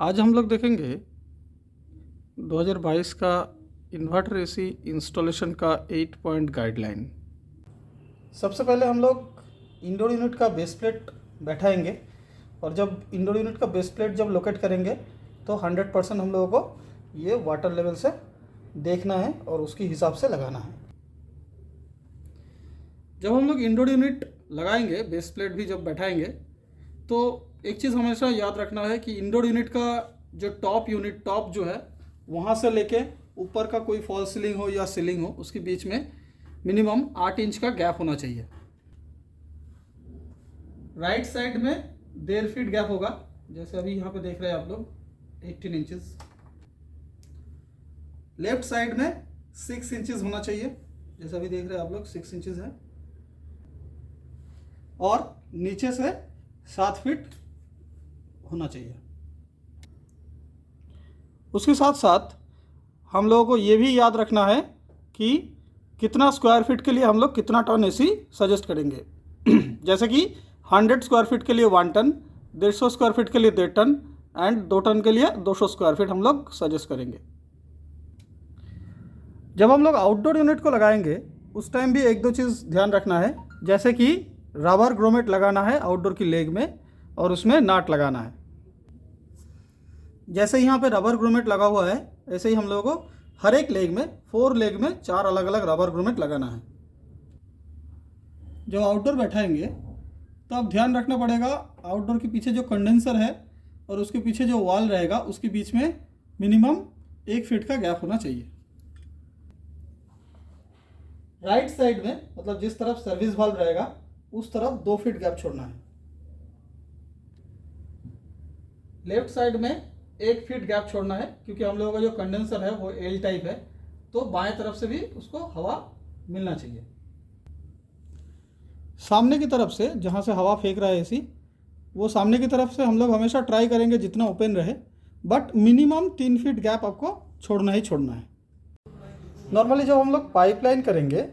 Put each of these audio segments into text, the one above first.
आज हम लोग देखेंगे 2022 का इन्वर्टर एसी इंस्टॉलेशन का 8 पॉइंट गाइडलाइन। सबसे पहले हम लोग इंडोर यूनिट का बेस प्लेट बैठाएंगे और जब इंडोर यूनिट का बेस प्लेट जब लोकेट करेंगे तो 100% हम लोगों को ये वाटर लेवल से देखना है और उसके हिसाब से लगाना है। जब हम लोग इंडोर यूनिट लगाएंगे, बेस प्लेट भी जब बैठाएंगे, तो एक चीज़ हमेशा याद रखना है कि इंडोर यूनिट का जो टॉप जो है वहाँ से लेके ऊपर का कोई फॉल सीलिंग हो या सीलिंग हो, उसके बीच में मिनिमम 8 इंच का गैप होना चाहिए। राइट साइड में 1.5 फीट गैप होगा, जैसे अभी यहाँ पे देख रहे हैं आप लोग 18 इंचेस। लेफ्ट साइड में 6 इंचेस होना चाहिए, जैसे अभी देख रहे हैं आप लोग 6 इंचेस है। और नीचे से 7 फीट होना चाहिए। उसके साथ साथ हम लोगों को ये भी याद रखना है कि कितना स्क्वायर फीट के लिए हम लोग कितना टन एसी सजेस्ट करेंगे। जैसे कि 100 स्क्वायर फीट के लिए 1 टन, 150 स्क्वायर फीट के लिए 1.5 टन एंड 2 टन के लिए 200 स्क्वायर फीट हम लोग सजेस्ट करेंगे। जब हम लोग आउटडोर यूनिट को लगाएंगे उस टाइम भी 1-2 चीज़ ध्यान रखना है, जैसे कि रबर ग्रोमेट लगाना है आउटडोर की लेग में और उसमें नाट लगाना है। जैसे यहाँ पे रबर ग्रोमेट लगा हुआ है, ऐसे ही हम लोगों को हर एक लेग में 4 लेग में 4 अलग अलग रबर ग्रोमेट लगाना है। जब आउटडोर बैठाएंगे तो अब ध्यान रखना पड़ेगा, आउटडोर के पीछे जो कंडेंसर है और उसके पीछे जो वॉल रहेगा उसके बीच में मिनिमम 1 फीट का गैप होना चाहिए। राइट साइड में, मतलब जिस तरफ सर्विस वाल्व रहेगा उस तरफ 2 फीट गैप छोड़ना है। लेफ्ट साइड में 1 फीट गैप छोड़ना है, क्योंकि हम लोगों का जो कंडेंसर है वो एल टाइप है, तो बाएं तरफ से भी उसको हवा मिलना चाहिए। सामने की तरफ से जहाँ से हवा फेंक रहा है एसी, वो सामने की तरफ से हम लोग हमेशा ट्राई करेंगे जितना ओपन रहे, बट मिनिमम 3 फीट गैप आपको छोड़ना ही छोड़ना है। नॉर्मली जब हम लोग पाइपलाइन करेंगे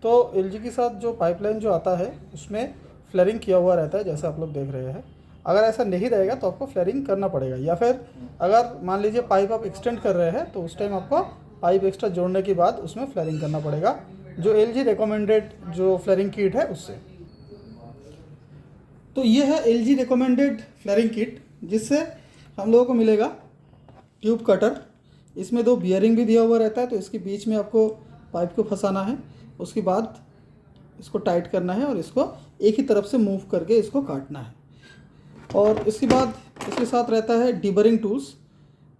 तो एलजी के साथ जो पाइपलाइन जो आता है उसमें फ्लेयरिंग किया हुआ रहता है, जैसे आप लोग देख रहे हैं। अगर ऐसा नहीं रहेगा तो आपको फ्लेयरिंग करना पड़ेगा, या फिर अगर मान लीजिए पाइप आप एक्सटेंड कर रहे हैं तो उस टाइम आपको पाइप एक्स्ट्रा जोड़ने के बाद उसमें फ्लेयरिंग करना पड़ेगा, जो एलजी रिकमेंडेड जो फ्लेयरिंग किट है उससे। तो ये है एलजी रिकमेंडेड फ्लेयरिंग किट, जिससे हम लोगों को मिलेगा ट्यूब कटर। इसमें 2 बियरिंग भी दिया हुआ रहता है, तो इसके बीच में आपको पाइप को फंसाना है, उसके बाद इसको टाइट करना है और इसको एक ही तरफ से मूव करके इसको काटना है। और इसके बाद इसके साथ रहता है डिबरिंग टूल्स।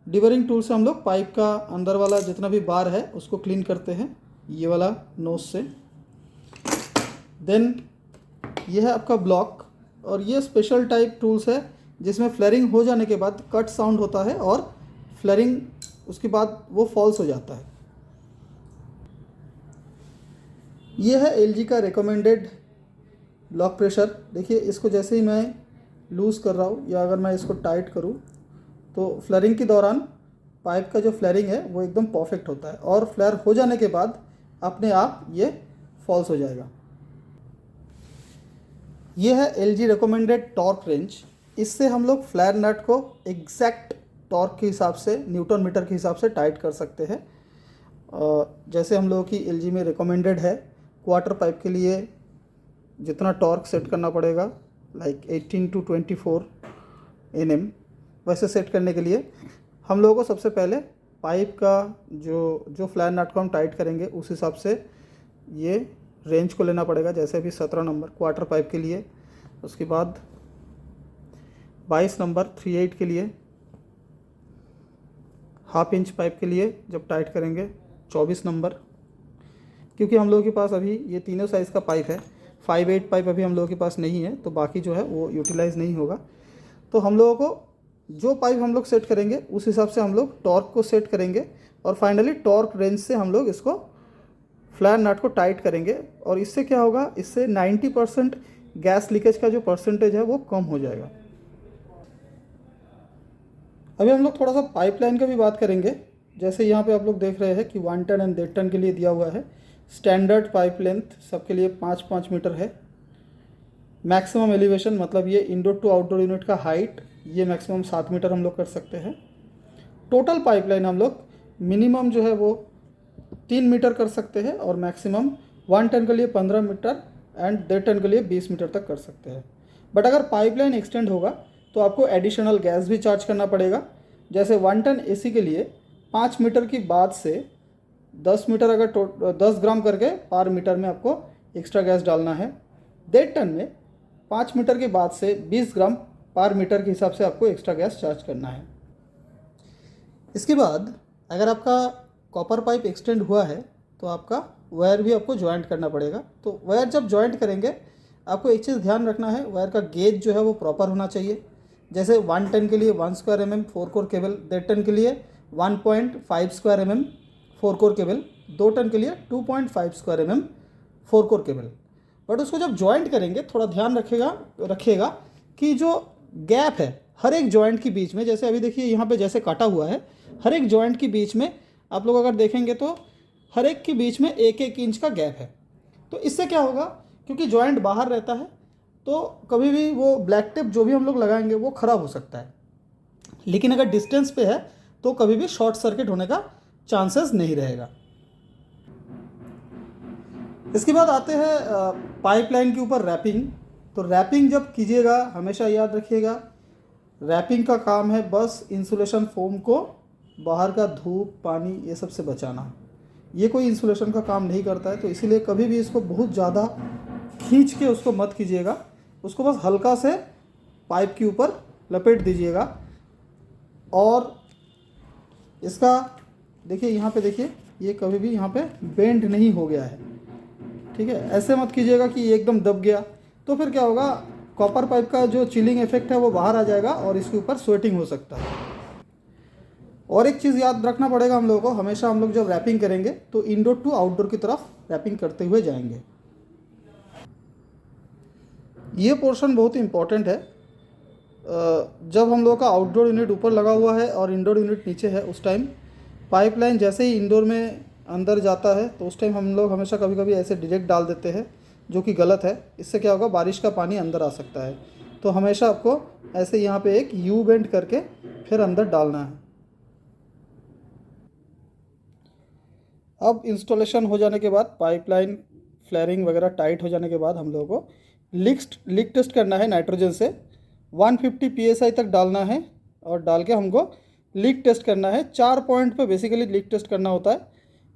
डिबरिंग टूल से हम लोग पाइप का अंदर वाला जितना भी बार है उसको क्लीन करते हैं, ये वाला नोज से। देन ये है आपका ब्लॉक, और ये स्पेशल टाइप टूल्स है जिसमें फ्लेयरिंग हो जाने के बाद कट साउंड होता है और फ्लेयरिंग उसके बाद वो फॉल्स हो जाता है। ये है एलजी का रिकमेंडेड ब्लॉक प्रेशर। देखिए, इसको जैसे ही मैं लूज़ कर रहा हूँ या अगर मैं इसको टाइट करूँ तो फ्लेयरिंग के दौरान पाइप का जो फ्लेयरिंग है वो एकदम परफेक्ट होता है, और फ्लेयर हो जाने के बाद अपने आप ये फॉल्स हो जाएगा। ये है एलजी रिकमेंडेड टॉर्क रेंज। इससे हम लोग फ्लेयर नट को एग्जैक्ट टॉर्क के हिसाब से, न्यूटन मीटर के हिसाब से टाइट कर सकते हैं। जैसे हम लोगों की एलजी में रिकमेंडेड है क्वार्टर पाइप के लिए जितना टॉर्क सेट करना पड़ेगा, लाइक 18 to 24 Nm, वैसे सेट करने के लिए हम लोगों को सबसे पहले पाइप का जो फ्लेयर नट को हम टाइट करेंगे उस हिसाब से ये रेंज को लेना पड़ेगा। जैसे अभी 17 नंबर क्वार्टर पाइप के लिए, उसके बाद 22 नंबर 3/8 के लिए, हाफ इंच पाइप के लिए जब टाइट करेंगे 24 नंबर, क्योंकि हम लोगों के पास अभी ये तीनों साइज़ का पाइप है। 5/8 पाइप अभी हम लोगों के पास नहीं है, तो बाकी जो है वो यूटिलाइज़ नहीं होगा। तो हम लोगों को जो पाइप हम लोग सेट करेंगे उस हिसाब से हम लोग टॉर्क को सेट करेंगे, और फाइनली टॉर्क रेंज से हम लोग इसको फ्लेयर नट को टाइट करेंगे। और इससे क्या होगा, इससे 90% गैस लीकेज का जो परसेंटेज है वो कम हो जाएगा। अभी हम लोग थोड़ा सा पाइपलाइन का भी बात करेंगे। जैसे यहाँ पे आप लोग देख रहे हैं कि 1 टन एंड 1.5 टन के लिए दिया हुआ है। स्टैंडर्ड पाइप लेंथ सबके लिए 5-5 मीटर है। मैक्सिमम एलिवेशन, मतलब ये इंडोर टू आउटडोर यूनिट का हाइट ये मैक्सिमम 7 मीटर हम लोग कर सकते हैं। टोटल पाइपलाइन हम लोग मिनिमम जो है वो 3 मीटर कर सकते हैं और मैक्सिमम 1 टन के लिए 15 मीटर एंड 1.5 टन के लिए 20 मीटर तक कर सकते हैं। बट अगर पाइपलाइन एक्सटेंड होगा तो आपको एडिशनल गैस भी चार्ज करना पड़ेगा। जैसे 1 टन एसी के लिए 5 मीटर की बाद से 10 मीटर अगर 10 ग्राम करके पर मीटर में आपको एक्स्ट्रा गैस डालना है। 1.5 टन में 5 मीटर के बाद से 20 ग्राम पर मीटर के हिसाब से आपको एक्स्ट्रा गैस चार्ज करना है। इसके बाद अगर आपका कॉपर पाइप एक्सटेंड हुआ है तो आपका वायर भी आपको जॉइंट करना पड़ेगा। तो वायर जब जॉइंट करेंगे आपको एक चीज़ ध्यान रखना है, वायर का गेज जो है वो प्रॉपर होना चाहिए। जैसे 1 टन के लिए 1 square mm 4 core cable, 1.5 ton के लिए 1.5 square mm 4 core cable, 2 ton के लिए 2.5 square mm 4 core cable. But उसको जब जॉइंट करेंगे थोड़ा ध्यान रखिएगा कि जो गैप है हर एक जॉइंट के बीच में, जैसे अभी देखिए यहाँ पे जैसे काटा हुआ है, हर एक जॉइंट के बीच में आप लोग अगर देखेंगे तो हर एक के बीच में 1-1 इंच का गैप है। तो इससे क्या होगा, क्योंकि जॉइंट बाहर रहता है तो कभी भी वो ब्लैक टेप जो भी हम लोग लगाएंगे वो ख़राब हो सकता है। लेकिन अगर डिस्टेंस पे है तो कभी भी शॉर्ट सर्किट होने का चांसेस नहीं रहेगा। इसके बाद आते हैं पाइपलाइन के ऊपर रैपिंग। तो रैपिंग जब कीजिएगा हमेशा याद रखिएगा, रैपिंग का काम है बस इंसुलेशन फोम को बाहर का धूप पानी ये सब से बचाना। ये कोई इंसुलेशन का काम नहीं करता है। तो इसीलिए कभी भी इसको बहुत ज़्यादा खींच के उसको मत कीजिएगा, उसको बस हल्का से पाइप के ऊपर लपेट दीजिएगा। और इसका देखिए यहाँ पे देखिए ये कभी भी यहाँ पे बेंड नहीं हो गया है, ठीक है। ऐसे मत कीजिएगा कि ये एकदम दब गया, तो फिर क्या होगा, कॉपर पाइप का जो चिलिंग इफेक्ट है वो बाहर आ जाएगा और इसके ऊपर स्वेटिंग हो सकता है। और एक चीज़ याद रखना पड़ेगा हम लोगों को, हमेशा हम लोग जब रैपिंग करेंगे तो इंडोर टू आउटडोर की तरफ रैपिंग करते हुए जाएंगे। ये पोर्शन बहुत इंपॉर्टेंट है। जब हम लोग का आउटडोर यूनिट ऊपर लगा हुआ है और इंडोर यूनिट नीचे है, उस टाइम पाइपलाइन जैसे ही इंडोर में अंदर जाता है तो उस टाइम हम लोग हमेशा कभी कभी ऐसे डायरेक्ट डाल देते हैं, जो कि गलत है। इससे क्या होगा, बारिश का पानी अंदर आ सकता है। तो हमेशा आपको ऐसे यहाँ पे एक यू बेंड करके फिर अंदर डालना है। अब इंस्टॉलेशन हो जाने के बाद, पाइपलाइन फ्लेयरिंग वगैरह टाइट हो जाने के बाद हम लोगों को लीक टेस्ट करना है। नाइट्रोजन से 150 psi तक डालना है और डाल के हमको लीक टेस्ट करना है। 4 पॉइंट पे बेसिकली लीक टेस्ट करना होता है।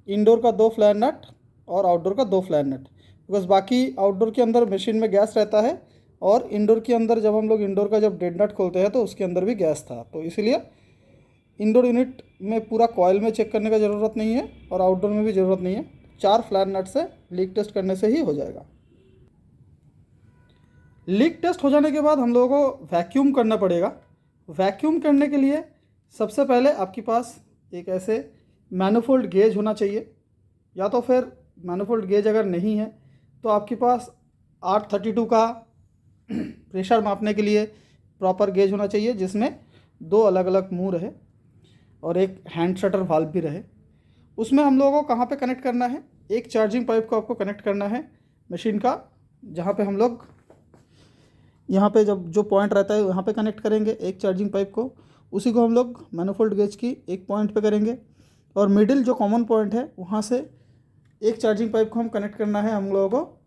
इंडोर का 2 फ्लैर नट और आउटडोर का 2 फ्लैर नट, बिकॉज बाकी आउटडोर के अंदर मशीन में गैस रहता है और इंडोर के अंदर जब हम लोग इंडोर का जब डेड नट खोलते हैं तो उसके अंदर भी गैस था। तो इसीलिए इंडोर यूनिट में पूरा कॉयल में चेक करने का ज़रूरत नहीं है और आउटडोर में भी ज़रूरत नहीं है। 4 फ्लैर नट से लीक टेस्ट करने से ही हो जाएगा। लीक टेस्ट हो जाने के बाद हम लोगों को वैक्यूम करना पड़ेगा। वैक्यूम करने के लिए सबसे पहले आपके पास एक ऐसे मैनिफोल्ड गेज होना चाहिए, या तो फिर मैनिफोल्ड गेज अगर नहीं है तो आपके पास R32 का प्रेशर मापने के लिए प्रॉपर गेज होना चाहिए, जिसमें 2 अलग अलग मुंह रहे और एक हैंड शटर वाल्व भी रहे। उसमें हम लोगों को कहाँ पे कनेक्ट करना है, एक चार्जिंग पाइप को आपको कनेक्ट करना है मशीन का, जहाँ पे हम लोग यहाँ पे जब जो पॉइंट रहता है यहाँ पे कनेक्ट करेंगे एक चार्जिंग पाइप को। उसी को हम लोग मैनिफोल्ड गेज की एक पॉइंट पे करेंगे और मिडिल जो कॉमन पॉइंट है वहाँ से एक चार्जिंग पाइप को हम कनेक्ट करना है हम लोगों को।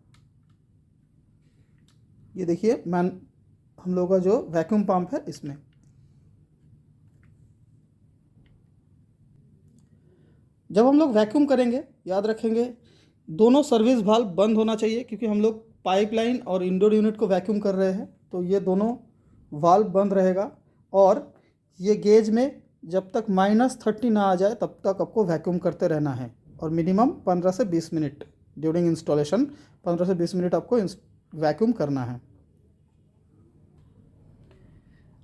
ये देखिए हम लोगों का जो वैक्यूम पंप है इसमें। जब हम लोग वैक्यूम करेंगे याद रखेंगे दोनों सर्विस वाल्व बंद होना चाहिए, क्योंकि हम लोग पाइपलाइन और इंडोर यूनिट को वैक्यूम कर रहे हैं। तो ये दोनों वाल्व बंद रहेगा और ये गेज में जब तक -30 ना आ जाए तब तक आपको वैक्यूम करते रहना है और मिनिमम 15 से 20 मिनट ड्यूरिंग इंस्टॉलेशन 15 से 20 मिनट आपको वैक्यूम करना है।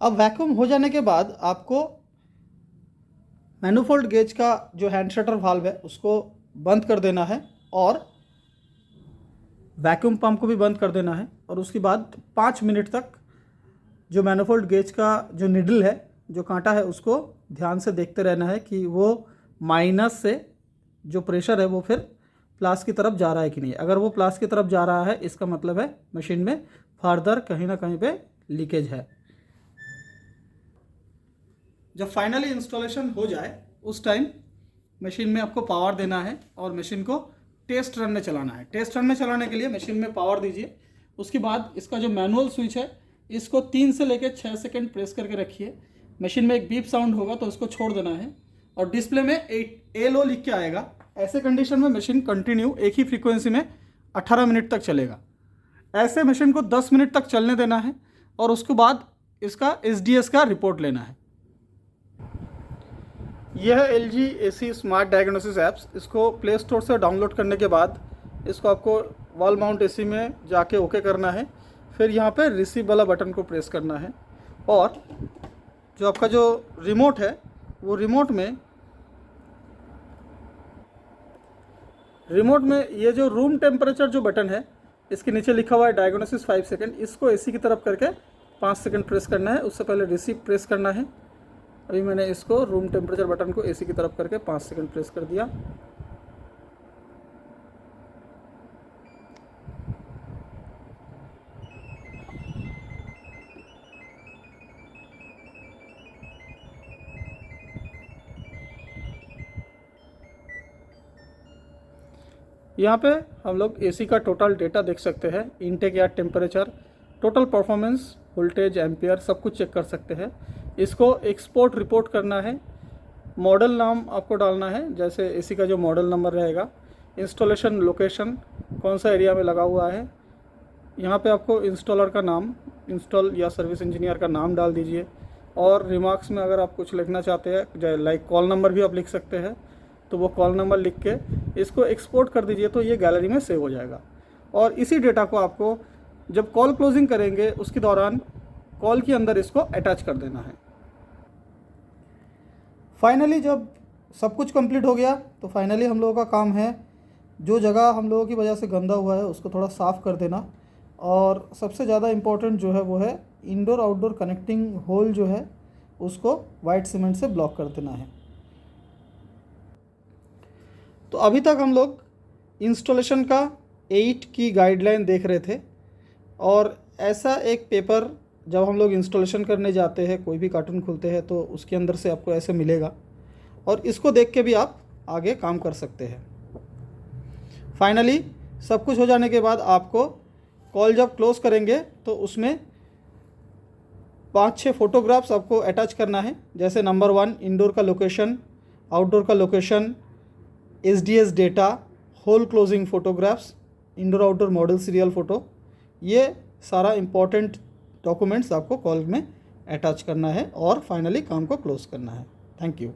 अब वैक्यूम हो जाने के बाद आपको मैनिफोल्ड गेज का जो हैंड शटर वाल्व है उसको बंद कर देना है और वैक्यूम पंप को भी बंद कर देना है। और उसके बाद 5 मिनट तक जो मैनिफोल्ड गेज का जो निडल है, जो कांटा है, उसको ध्यान से देखते रहना है कि वो माइनस से जो प्रेशर है वो फिर प्लस की तरफ जा रहा है कि नहीं। अगर वो प्लस की तरफ जा रहा है इसका मतलब है मशीन में फर्दर कहीं ना कहीं पे लीकेज है। जब फाइनली इंस्टॉलेशन हो जाए उस टाइम मशीन में आपको पावर देना है और मशीन को टेस्ट रन में चलाना है। टेस्ट रन में चलाने के लिए मशीन में पावर दीजिए। उसके बाद इसका जो मैनुअल स्विच है इसको 3 से लेकर 6 सेकंड प्रेस करके रखिए। मशीन में एक बीप साउंड होगा तो उसको छोड़ देना है और डिस्प्ले में ALO लिख के आएगा। ऐसे कंडीशन में मशीन कंटिन्यू एक ही फ्रीक्वेंसी में 18 मिनट तक चलेगा। ऐसे मशीन को 10 मिनट तक चलने देना है और उसके बाद इसका SDS का रिपोर्ट लेना है। यह है LG AC smart diagnosis apps. इसको प्ले स्टोर से डाउनलोड करने के बाद इसको आपको वॉल माउंट AC में जाके ओके करना है। फिर यहाँ पे रिसीव वाला बटन को प्रेस करना है और जो आपका जो रिमोट है वो रिमोट में ये जो रूम टेम्परेचर जो बटन है इसके नीचे लिखा हुआ है डायग्नोसिस 5 सेकंड, इसको AC की तरफ करके 5 सेकंड प्रेस करना है। उससे पहले रिसीव प्रेस करना है। अभी मैंने इसको रूम टेम्परेचर बटन को AC की तरफ करके 5 सेकंड प्रेस कर दिया। यहाँ पे हम लोग AC का टोटल डेटा देख सकते हैं। इनटेक या temperature, total performance, voltage, ampere सब कुछ चेक कर सकते हैं। इसको एक्सपोर्ट रिपोर्ट करना है। मॉडल नाम आपको डालना है, जैसे AC का जो मॉडल नंबर रहेगा। इंस्टॉलेशन लोकेशन कौन सा एरिया में लगा हुआ है। यहाँ पे आपको इंस्टॉलर का नाम, इंस्टॉल या सर्विस इंजीनियर का नाम डाल दीजिए। और रिमार्क्स में अगर आप कुछ लिखना चाहते हैं लाइक कॉल नंबर भी आप लिख सकते हैं, तो वो कॉल नंबर लिख के इसको एक्सपोर्ट कर दीजिए तो ये गैलरी में सेव हो जाएगा। और इसी डेटा को आपको जब कॉल क्लोजिंग करेंगे उसके दौरान कॉल के अंदर इसको अटैच कर देना है। फाइनली जब सब कुछ कंप्लीट हो गया तो फाइनली हम लोगों का काम है जो जगह हम लोगों की वजह से गंदा हुआ है उसको थोड़ा साफ़ कर देना। और सबसे ज़्यादा इम्पोर्टेंट जो है वो है इंडोर आउटडोर कनेक्टिंग होल जो है उसको वाइट सीमेंट से ब्लॉक कर देना है। तो अभी तक हम लोग इंस्टॉलेशन का 8 की गाइडलाइन देख रहे थे। और ऐसा एक पेपर जब हम लोग इंस्टॉलेशन करने जाते हैं, कोई भी कार्टून खुलते हैं तो उसके अंदर से आपको ऐसे मिलेगा और इसको देख के भी आप आगे काम कर सकते हैं। फाइनली सब कुछ हो जाने के बाद आपको कॉल जब क्लोज़ करेंगे तो उसमें 5-6 फोटोग्राफ्स आपको अटैच करना है। जैसे नंबर 1 इंडोर का लोकेशन, आउटडोर का location, SDS data, hole closing photographs, indoor outdoor model serial photo, ये सारा इम्पॉर्टेंट डॉक्यूमेंट्स आपको कॉल में अटैच करना है और फाइनली काम को क्लोज़ करना है। Thank you.